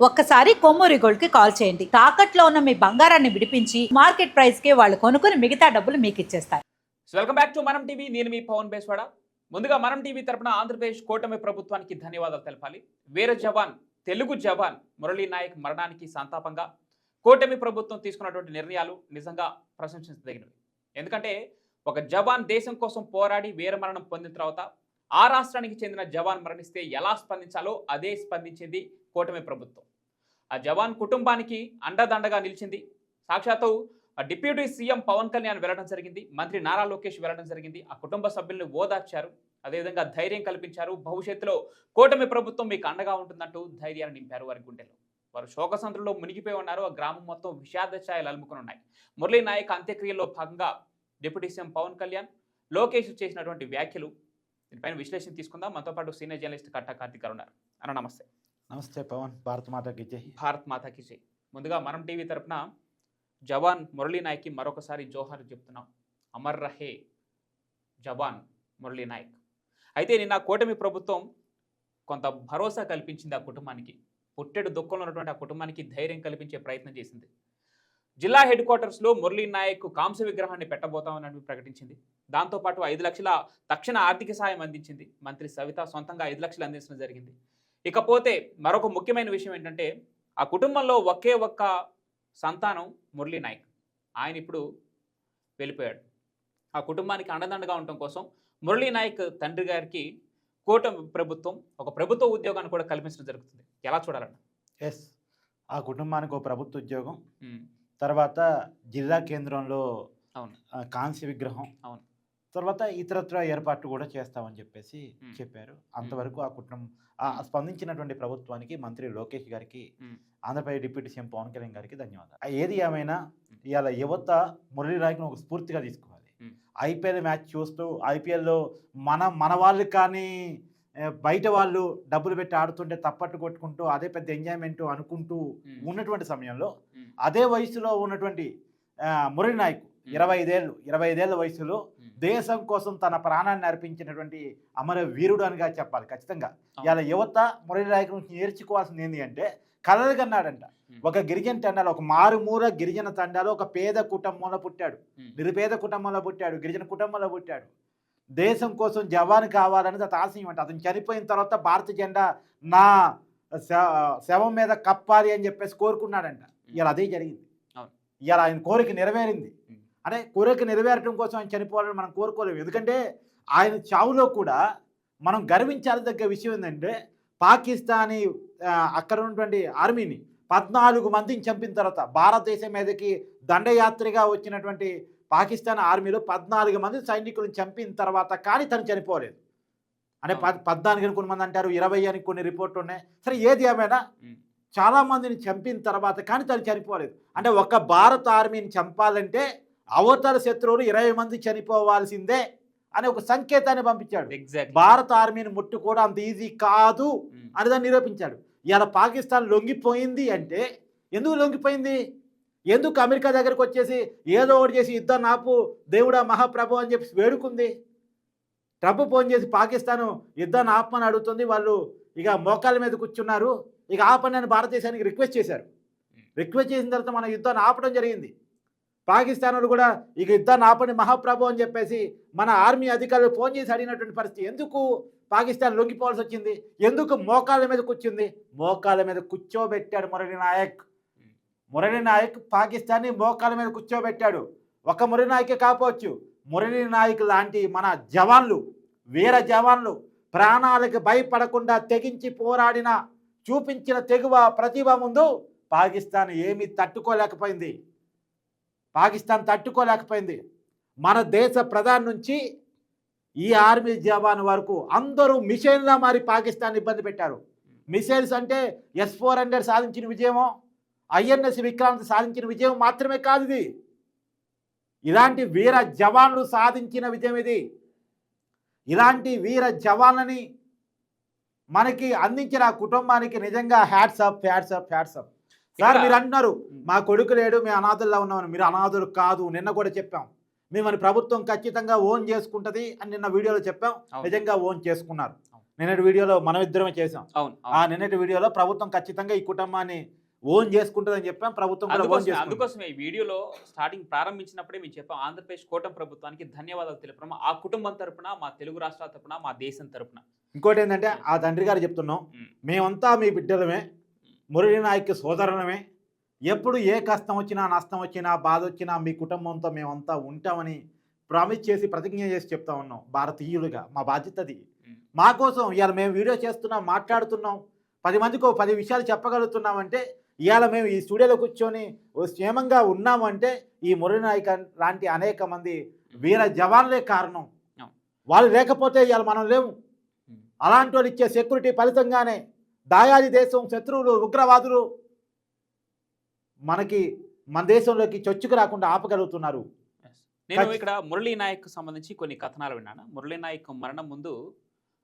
ఒక్కసారి కొమ్మూరి గోల్డ్ కి కాల్ చేయండి. తాకట్లో ఉన్న మీ బంగారాన్ని విడిపించి మార్కెట్ ప్రైస్ కి వాళ్ళు కొనుక్కుని మిగతా డబ్బులు మీకు ఇచ్చేస్తారు. వెల్కమ్ బ్యాక్ టు మనం టీవీ. నేను మీ పవన్ బేస్వాడ. ముందుగా మనం టీవీ తరపున ఆంధ్రప్రదేశ్ కూటమి ప్రభుత్వానికి ధన్యవాదాలు తెలపాలి. వీర జవాన్ తెలుగు జవాన్ మురళీ నాయక్ మరణానికి సంతాపంగా కూటమి ప్రభుత్వం తీసుకున్నటువంటి నిర్ణయాలు నిజంగా ప్రశంసించదగినవి. ఎందుకంటే ఒక జవాన్ దేశం కోసం పోరాడి వీరమరణం పొందిన తర్వాత ఆ రాష్ట్రానికి చెందిన జవాన్ మరణిస్తే ఎలా స్పందించాలో అదే స్పందించింది కూటమి ప్రభుత్వం. ఆ జవాన్ కుటుంబానికి అండదండగా నిలిచింది. సాక్షాత్తు డిప్యూటీ సీఎం పవన్ కళ్యాణ్ వెళ్ళడం జరిగింది, మంత్రి నారా లోకేష్ వెళ్ళడం జరిగింది. ఆ కుటుంబ సభ్యులను ఓదార్చారు, అదేవిధంగా ధైర్యం కల్పించారు. భవిష్యత్తులో కూటమి ప్రభుత్వం మీకు అండగా ఉంటుందంటూ ధైర్యాన్ని నింపారు వారి గుండెలో. వారు శోకసంద్రంలో మునిగిపోయి ఉన్నారు. ఆ గ్రామం మొత్తం విషాద ఛాయలు అలుముకుని ఉన్నాయి. మురళీ నాయక్ అంత్యక్రియల్లో భాగంగా డిప్యూటీ సీఎం పవన్ కళ్యాణ్, లోకేష్ చేసినటువంటి వ్యాఖ్యలు, దీనిపైన విశ్లేషణ తీసుకుందాం. మనతో పాటు సీనియర్ జర్నలిస్ట్ కట్టా కార్తిక్ గారు ఉన్నారు. అన్న నమస్తే. నమస్తే పవన్. భారత్ మాతాకి జై. భారత్ మాతాకి జై. ముందుగా మనం టీవీ తరపున జవాన్ మురళీ నాయక్కి మరొకసారి జోహార్ చెప్తున్నాం. అమర్ రహే జవాన్ మురళీ నాయక్. అయితే నిన్న కూటమి ప్రభుత్వం కొంత భరోసా కల్పించింది ఆ కుటుంబానికి. పుట్టెడు దుఃఖంలో ఉన్నటువంటి ఆ కుటుంబానికి ధైర్యం కల్పించే ప్రయత్నం చేసింది. జిల్లా హెడ్ క్వార్టర్స్లో మురళీ నాయక్ కాంస్య విగ్రహాన్ని పెట్టబోతామని ప్రకటించింది. దాంతోపాటు 5 లక్షల తక్షణ ఆర్థిక సాయం అందించింది. మంత్రి సవిత సొంతంగా 5 లక్షలు అందించడం జరిగింది. ఇకపోతే మరొక ముఖ్యమైన విషయం ఏంటంటే ఆ కుటుంబంలో ఒకే ఒక్క సంతానం మురళీ నాయక్. ఆయన ఇప్పుడు వెళ్ళిపోయాడు. ఆ కుటుంబానికి అండదండగా ఉండటం కోసం మురళీ నాయక్ తండ్రి గారికి కూటమి ప్రభుత్వం ఒక ప్రభుత్వ ఉద్యోగాన్ని కూడా కల్పించడం జరుగుతుంది. ఎలా చూడాలన్న? ఎస్, ఆ కుటుంబానికి ఒక ప్రభుత్వ ఉద్యోగం, తర్వాత జిల్లా కేంద్రంలో అవును కాంస్య విగ్రహం, అవును, తర్వాత ఇతరత్ర ఏర్పాట్లు కూడా చేస్తామని చెప్పేసి చెప్పారు. అంతవరకు ఆ కుటుంబం స్పందించినటువంటి ప్రభుత్వానికి, మంత్రి లోకేష్ గారికి, ఆంధ్రప్రదేశ్ డిప్యూటీ సీఎం పవన్ కళ్యాణ్ గారికి ధన్యవాదాలు. ఏది ఏమైనా ఇవాళ యువత మురళీ నాయక్ను ఒక స్ఫూర్తిగా తీసుకోవాలి. ఐపీఎల్ మ్యాచ్ చూస్తూ ఐపీఎల్లో మన వాళ్ళు కానీ బయట వాళ్ళు డబ్బులు పెట్టి ఆడుతుంటే తప్పట్టు కొట్టుకుంటూ అదే పెద్ద ఎంజాయ్మెంట్ అనుకుంటూ ఉన్నటువంటి సమయంలో అదే వయసులో ఉన్నటువంటి మురళీ నాయక్ 25 ఏళ్ళ వయసులో దేశం కోసం తన ప్రాణాన్ని అర్పించినటువంటి అమర వీరుడు అనిగా చెప్పాలి ఖచ్చితంగా. ఇలా యువత మురళీ నాయక్ నుంచి నేర్చుకోవాల్సింది ఏంటి అంటే, కలలు కన్నాడంట. ఒక గిరిజన తండాలో, ఒక మారుమూల గిరిజన తండాలో ఒక పేద కుటుంబంలో పుట్టాడు, నిరుపేద కుటుంబంలో పుట్టాడు, గిరిజన కుటుంబంలో పుట్టాడు. దేశం కోసం జవాన్ కావాలనేది అతని ఆశయం అంట. అతను చనిపోయిన తర్వాత భారత జెండా నా శవం మీద కప్పాలి అని చెప్పేసి కోరుకున్నాడంట. ఇలా అదే జరిగింది. ఇలా ఆయన కోరిక నెరవేరింది. అంటే కోరిక నెరవేరడం కోసం ఆయన చనిపోవాలని మనం కోరుకోలేము. ఎందుకంటే ఆయన చావులో కూడా మనం గర్వించాల్సిన విషయం ఏంటంటే, పాకిస్తానీ అక్కడ ఉన్నటువంటి ఆర్మీని 14 మందిని చంపిన తర్వాత, భారతదేశం మీదకి దండయాత్రగా వచ్చినటువంటి పాకిస్తాన్ ఆర్మీలో 14 మంది సైనికులను చంపిన తర్వాత కానీ తను చనిపోలేదు. అంటే 14 అని కొంతమంది అంటారు, 20 అని కొన్ని రిపోర్ట్లు ఉన్నాయి. సరే, ఏది ఏమైనా చాలామందిని చంపిన తర్వాత కానీ తను చనిపోలేదు. అంటే ఒక భారత ఆర్మీని చంపాలంటే అవతల శత్రువులు 20 మంది చనిపోవాల్సిందే అనే ఒక సంకేతాన్ని పంపించాడు. భారత ఆర్మీని ముట్టుకోవడం అంత ఈజీ కాదు అని దాన్ని నిరూపించాడు. ఇలా పాకిస్తాన్ లొంగిపోయింది అంటే ఎందుకు లొంగిపోయింది? ఎందుకు అమెరికా దగ్గరకు వచ్చేసి ఏదో ఒకటి చేసి యుద్ధం ఆపు దేవుడా మహాప్రభు అని చెప్పి వేడుకుంది? ట్రంప్ ఫోన్ చేసి పాకిస్తాన్ యుద్ధాన్ని ఆపమని అడుగుతుంది. వాళ్ళు ఇక మోకాళ్ళ మీద కూర్చున్నారు. ఇక ఆపని అని భారతదేశానికి రిక్వెస్ట్ చేశారు. రిక్వెస్ట్ చేసిన తర్వాత మన యుద్ధాన్ని ఆపడం జరిగింది. పాకిస్తాన్ వాళ్ళు కూడా ఇక యుద్ధాన్ని ఆపని మహాప్రభు అని చెప్పేసి మన ఆర్మీ అధికారులు ఫోన్ చేసి అడిగినటువంటి పరిస్థితి. ఎందుకు పాకిస్తాన్ లొంగిపోవాల్సి వచ్చింది? ఎందుకు మోకాళ్ళ మీద కూర్చుంది? మోకాళ్ళ మీద కూర్చోబెట్టాడు మురళీ నాయక్. మురళీ నాయక్ పాకిస్తాన్ని మోకాళ్ళ మీద కూర్చోబెట్టాడు. ఒక మురళీ నాయకే కాకపోవచ్చు, మురళీ నాయక్ లాంటి మన జవాన్లు, వీర జవాన్లు ప్రాణాలకు భయపడకుండా తెగించి పోరాడిన, చూపించిన తెగువ ప్రతిభ ముందు పాకిస్తాన్ ఏమీ తట్టుకోలేకపోయింది. మన దేశ ప్రధాని నుంచి ఈ ఆర్మీ జవాన్ వరకు అందరూ మిసైల్లా మారి పాకిస్తాన్ ఇబ్బంది పెట్టారు. మిసైల్స్ అంటే S-400 సాధించిన విజయమో, INS విక్రాంత్ సాధించిన విజయం మాత్రమే కాదు ఇది. ఇలాంటి వీర జవాన్లు సాధించిన విజయం ఇది. ఇలాంటి వీర జవాన్లని మనకి అందించిన కుటుంబానికి నిజంగా హ్యాట్స్ అప్. సార్, మీరు అంటున్నారు మా కొడుకు లేడు, మేము అనాథుల్లో ఉన్నామని. మీరు అనాథులు కాదు. నిన్న కూడా చెప్పాం, మిమ్మల్ని ప్రభుత్వం ఖచ్చితంగా ఓన్ చేసుకుంటుంది అని నిన్న వీడియోలో చెప్పాం. నిజంగా ఓన్ చేసుకున్నారు. నిన్నటి వీడియోలో మనం ఇద్దరమే చేసాం. అవును ఆ నిన్నటి వీడియోలో ప్రభుత్వం ఖచ్చితంగా ఈ కుటుంబాన్ని ఓన్ చేసుకుంటుందని చెప్పాం. ప్రభుత్వం కూడా ఓన్ చేసుకుంటుంది. అందుకోసమే ఈ వీడియోలో స్టార్టింగ్ ప్రారంభించినప్పుడే మేము చెప్పాం, ఆంధ్రప్రదేశ్ కూటమి ప్రభుత్వానికి ధన్యవాదాలు తెలుపుతున్నాం. ఆ కుటుంబం తరపున, మా తెలుగు రాష్ట్రాల తరపున, మా దేశం తరపున. ఇంకోటి ఏంటంటే ఆ తండ్రి గారు చెప్తున్నాం, మేమంతా మీ బిడ్డలమే, మురళీ నాయక్ సోదరులమే, ఎప్పుడు ఏ కష్టం వచ్చినా నష్టం వచ్చినా బాధ వచ్చినా మీ కుటుంబంతో మేమంతా ఉంటామని ప్రామిస్ చేసి ప్రతిజ్ఞ చేసి చెప్తా ఉన్నాం. భారతీయులుగా మా బాధ్యత అది. మా కోసం ఇవాళ మేము వీడియో చేస్తున్నాం, మాట్లాడుతున్నాం, 10 మందికి 10 విషయాలు చెప్పగలుగుతున్నామంటే, ఇవాళ మేము ఈ స్టూడియోలో కూర్చొని క్షేమంగా ఉన్నామంటే ఈ మురళీ నాయక్ లాంటి అనేక మంది వీర జవాన్లే కారణం. వాళ్ళు లేకపోతే ఇవాళ మనం లేము. అలాంటి వాళ్ళు ఇచ్చే సెక్యూరిటీ ఫలితంగానే దాయాది దేశం శత్రువులు ఉగ్రవాదులు మన దేశంలోకి చొచ్చుకు రాకుండా ఆపగలుగుతున్నారు. నేను ఇక్కడ మురళీ నాయక్ సంబంధించి కొన్ని కథనాలు విన్నాను. మురళీ నాయక్ మరణం ముందు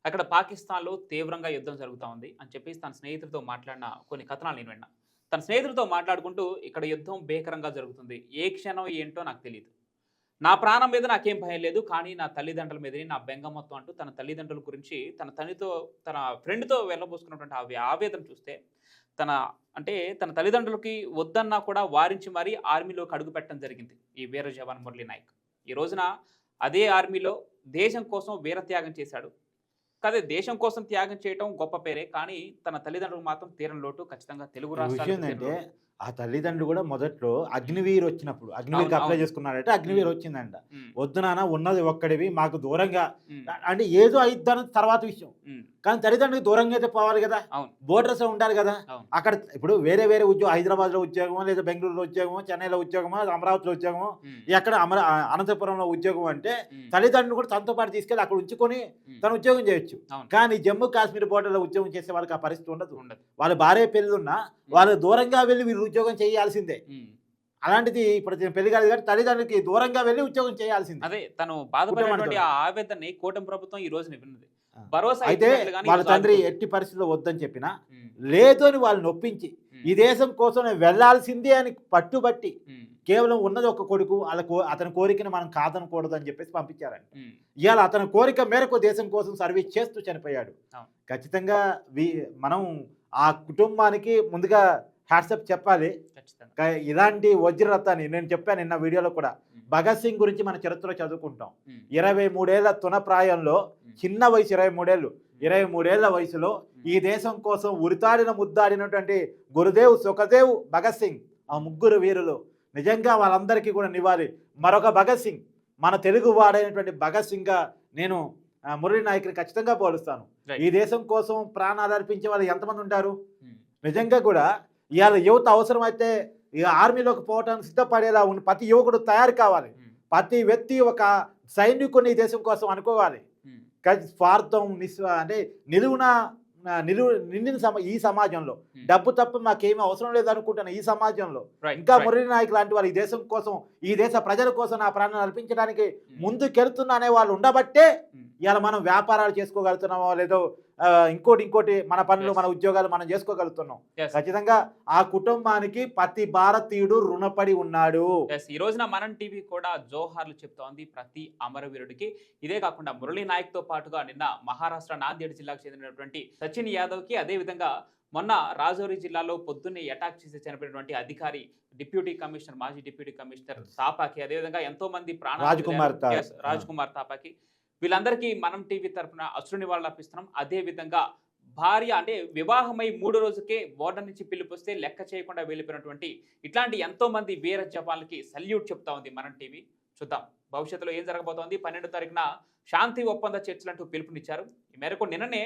అక్కడ పాకిస్తాన్లో తీవ్రంగా యుద్ధం జరుగుతూ ఉంది అని చెప్పేసి తన స్నేహితులతో మాట్లాడిన కొన్ని కథనాలు నేను విన్నా. తన స్నేహితులతో మాట్లాడుకుంటూ ఇక్కడ యుద్ధం భీకరంగా జరుగుతుంది, ఏ క్షణం ఏంటో నాకు తెలియదు, నా ప్రాణం మీద నాకేం భయం లేదు, కానీ నా తల్లిదండ్రుల మీదనే నా బెంగ మొత్తం అంటూ తన తల్లిదండ్రుల గురించి తన ఫ్రెండ్తో వెళ్ళబోసుకున్నటువంటి ఆవేదన చూస్తే తన తల్లిదండ్రులకి వద్దన్నా కూడా వారించి మరీ ఆర్మీలోకి అడుగు పెట్టడం జరిగింది ఈ వీర జవాన్ మురళీ నాయక్. ఈ రోజున అదే ఆర్మీలో దేశం కోసం వీర త్యాగం చేశాడు. కాదే దేశం కోసం త్యాగం చేయటం గొప్ప పేరే, కానీ తన తల్లిదండ్రులకు మాత్రం తీరం లోటు ఖచ్చితంగా తెలుగు రాష్ట్రాలు. ఆ తల్లిదండ్రులు కూడా మొదట్లో అగ్నివీర్ వచ్చినప్పుడు అగ్నివీర్కి అప్లై చేసుకున్నాడంటే అగ్నివీర్ వచ్చిందంట. వద్దు నాన్న ఉన్నది ఒక్కడివి, మాకు దూరంగా అంటే ఏదో అయిద్దని తర్వాత విషయం, కానీ తల్లిదండ్రులకు దూరంగా అయితే పోవాలి కదా, బోర్డర్స్ ఉండాలి కదా. అక్కడ ఇప్పుడు వేరే ఉద్యోగం, హైదరాబాద్లో ఉద్యోగమో లేదా బెంగళూరులో ఉద్యోగమో చెన్నైలో ఉద్యోగమో అమరావతిలో ఉద్యోగమో ఎక్కడ అనంతపురంలో ఉద్యోగం అంటే తల్లిదండ్రులు కూడా తనతో పాటు తీసుకెళ్ళి అక్కడ ఉంచుకొని తను ఉద్యోగం చేయొచ్చు. కానీ జమ్మూ కాశ్మీర్ బోర్డర్లో ఉద్యోగం చేసే వాళ్ళకి ఆ పరిస్థితి ఉండదు. వాళ్ళ భార్య పెళ్ళున్నా వాళ్ళు దూరంగా వెళ్ళి వీళ్ళు ఉద్యోగం చేయాల్సిందే. అలాంటిది ఇప్పుడు పెళ్లి కాదు కానీ తల్లిదండ్రులకి దూరంగా వెళ్ళి ఉద్యోగం చేయాల్సిందే. అదే తను బాధపడినటువంటి ఆ ఆవేదనని కూటమి ప్రభుత్వం ఈ రోజు విన్నది. అయితే వాళ్ళ తండ్రి ఎట్టి పరిస్థితుల్లో వద్దని చెప్పినా లేదు అని వాళ్ళు నొప్పించి ఈ దేశం కోసం వెళ్లాల్సిందే అని పట్టుబట్టి కేవలం ఉన్నది ఒక కొడుకు, అతని కోరికను మనం కాదనకూడదు అని చెప్పేసి పంపించారంట. ఇవాళ అతని కోరిక మేరకు దేశం కోసం సర్వీస్ చేస్తూ చనిపోయాడు. ఖచ్చితంగా మనం ఆ కుటుంబానికి ముందుగా హ్యాట్సప్ చెప్పాలి. ఇలాంటి వజ్రరథాన్ని నేను చెప్పాను నిన్న వీడియోలో కూడా, భగత్ సింగ్ గురించి మన చరిత్రలో చదువుకుంటాం. 23 ఏళ్ల తునప్రాయంలో, చిన్న వయసు 23 ఏళ్ల వయసులో ఈ దేశం కోసం ఉరితాడిన ముద్దాడినటువంటి గురుదేవ్, సుఖదేవ్, భగత్ సింగ్, ఆ ముగ్గురు వీరులు నిజంగా వాళ్ళందరికీ కూడా నివ్వాలి. మరొక భగత్ సింగ్, మన తెలుగు వాడైనటువంటి భగత్ సింగ్గా నేను మురళీ నాయక్ని ఖచ్చితంగా పోలుస్తాను. ఈ దేశం కోసం ప్రాణాలు అర్పించే వాళ్ళు ఎంతమంది ఉంటారు? నిజంగా కూడా ఇవాళ యువత అవసరమైతే ఆర్మీలోకి పోవడానికి సిద్ధపడేలా ప్రతి యువకుడు తయారు కావాలి. ప్రతి వ్యక్తి ఒక సైనికుని ఈ దేశం కోసం అనుకోవాలి. స్వార్థం అంటే నిండిన ఈ సమాజంలో డబ్బు తప్ప మాకేమీ అవసరం లేదు అనుకుంటున్నా ఈ సమాజంలో ఇంకా మురళీ నాయక్ లాంటి వాళ్ళు ఈ దేశం కోసం, ఈ దేశ ప్రజల కోసం నా ప్రాణాలు అర్పించడానికి ముందుకెళ్తున్నా అనే వాళ్ళు ఉండబట్టే ఇవాళ మనం వ్యాపారాలు చేసుకోగలుగుతున్నామో లేదో ఇంకోటి మన పనులు మన ఉద్యోగాలు మనం చేసుకోగలుగుతున్నాం. ఖచ్చితంగా ఆ కుటుంబానికి ప్రతి భారతీయుడు రుణపడి ఉన్నాడు. ఈ రోజున మనం టీవీ కూడా జోహార్లు చెప్తోంది ప్రతి అమరవీరుడికి. ఇదే కాకుండా మురళీ నాయక్ తో పాటుగా నిన్న మహారాష్ట్ర నాందేడ్ జిల్లాకు చెందినటువంటి సచిన్ యాదవ్ కి, అదే విధంగా మొన్న రాజౌరి జిల్లాలో పొద్దున్నే అటాక్ చేసి చనిపోయినటువంటి అధికారి డిప్యూటీ కమిషనర్, మాజీ డిప్యూటీ కమిషనర్ తాపాకి, అదేవిధంగా ఎంతో మంది రాజ్ కుమార్ తాపాకి, వీళ్ళందరికీ మనం టీవీ తరఫున అశ్రు నివాళులు అర్పిస్తున్నాం. అదే విధంగా భార్య అంటే వివాహమై 3 రోజుకే బోర్డర్ నుంచి పిలుపుస్తే లెక్క చేయకుండా వెళ్ళిపోయినటువంటి ఇట్లాంటి ఎంతో మంది వీర జవాన్లకి సల్యూట్ చెప్తా ఉంది మనం టీవీ. చూద్దాం భవిష్యత్తులో ఏం జరగబోతోంది. 12వ తారీఖున శాంతి ఒప్పంద చర్చలంటూ పిలుపునిచ్చారు. ఈ మేరకు నిన్ననే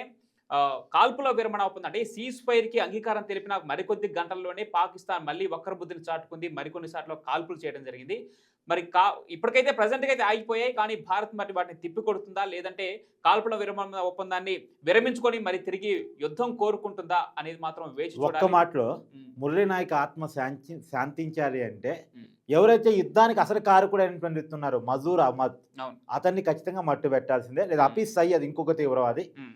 కాల్పుల విరమణ ఒప్పందం అంటే సీజ్ ఫైర్ కి అంగీకారం తెలిపిన మరికొద్ది గంటల్లోనే పాకిస్తాన్ మళ్ళీ వక్ర బుద్ధిని చాటుకుంది. మరికొన్ని సార్లు కాల్పులు చేయడం జరిగింది. మరి ఇప్పటికైతే ప్రజెంట్గా అయితే ఆగిపోయాయి, కానీ భారత్ మరి వాటిని తిప్పికొడుతుందా, లేదంటే కాల్పుల విరమణ ఒప్పందాన్ని విరమించుకొని మరి తిరిగి యుద్ధం కోరుకుంటుందా అనేది మాత్రం వేచి చూడాలి. ఒక్క మాటలో మురళీ నాయక్ ఆత్మ శాంతించాలి అంటే ఎవరైతే యుద్ధానికి అసలు కారకుడు అయినటువంటి వ్యక్తి ఉన్నారో మజూర్ అహ్మద్, అవును. అతన్ని ఖచ్చితంగా మట్టు పెట్టాల్సిందే. లేదా హఫీజ్ సయ్యద్ ఇంకొక తీవ్రవాది. ఉమ్.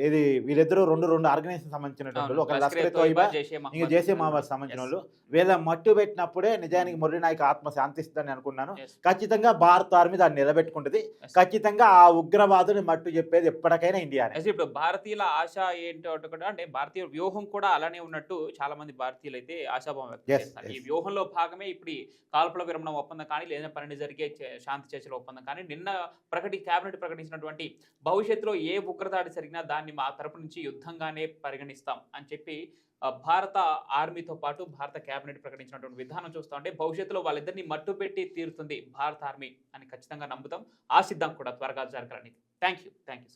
ఇది వీళ్ళిద్దరూ రెండు ఆర్గనైజేషన్ సంబంధించినటువంటి అవును. వాళ్ళు. ఒక లష్కర్ లష్కర్ ఏ తోయిబా, తోయిబా, జైషే ఇంకా మహమ్మద్. జైషే మహమ్మద్ సంబంధించిన వాళ్ళు. వీళ్ళ మట్టు పెట్టినప్పుడే నిజానికి మురళీ నాయక్ ఆత్మ శాంతిస్తుందని అనుకున్నాను. Yes. ఖచ్చితంగా భారత్ ఆర్మీ దాన్ని నిలబెట్టుకుంటుంది. Yes. ఖచ్చితంగా ఆ ఉగ్రవాదుని మట్టు చెప్పేది ఎప్పటికైనా ఇండియానే. అయితే ఇప్పుడు భారతీయుల ఆశ ఏంటో కూడా అంటే భారతీయ వ్యూహం కూడా అలానే ఉన్నట్టు చాలా మంది భారతీయులు అయితే ఆశాభావం వ్యక్తం Yes, చేస్తారు. yes. ఈ వ్యూహంలో భాగమే ఇప్పుడు ఈ కాల్పుల విరమణ ఒప్పందం కానీ లేదా 12 జరిగే శాంతి చర్చల ఒప్పందం కానీ నిన్న కేబినెట్ ప్రకటించినటువంటి భవిష్యత్తులో ఏ ఉగ్రదాడి జరిగినా దాన్ని మా తరపు నుంచి యుద్ధంగానే పరిగణిస్తాం అని చెప్పి భారత ఆర్మీతో పాటు భారత కేబినెట్ ప్రకటించినటువంటి విధానం చూస్తా ఉంటే భవిష్యత్తులో వాళ్ళిద్దరిని మట్టు పెట్టి తీరుతుంది భారత ఆర్మీ అని ఖచ్చితంగా నమ్ముతాం, ఆశిద్దాం కూడా త్వరగా జరగాలని. Thank you so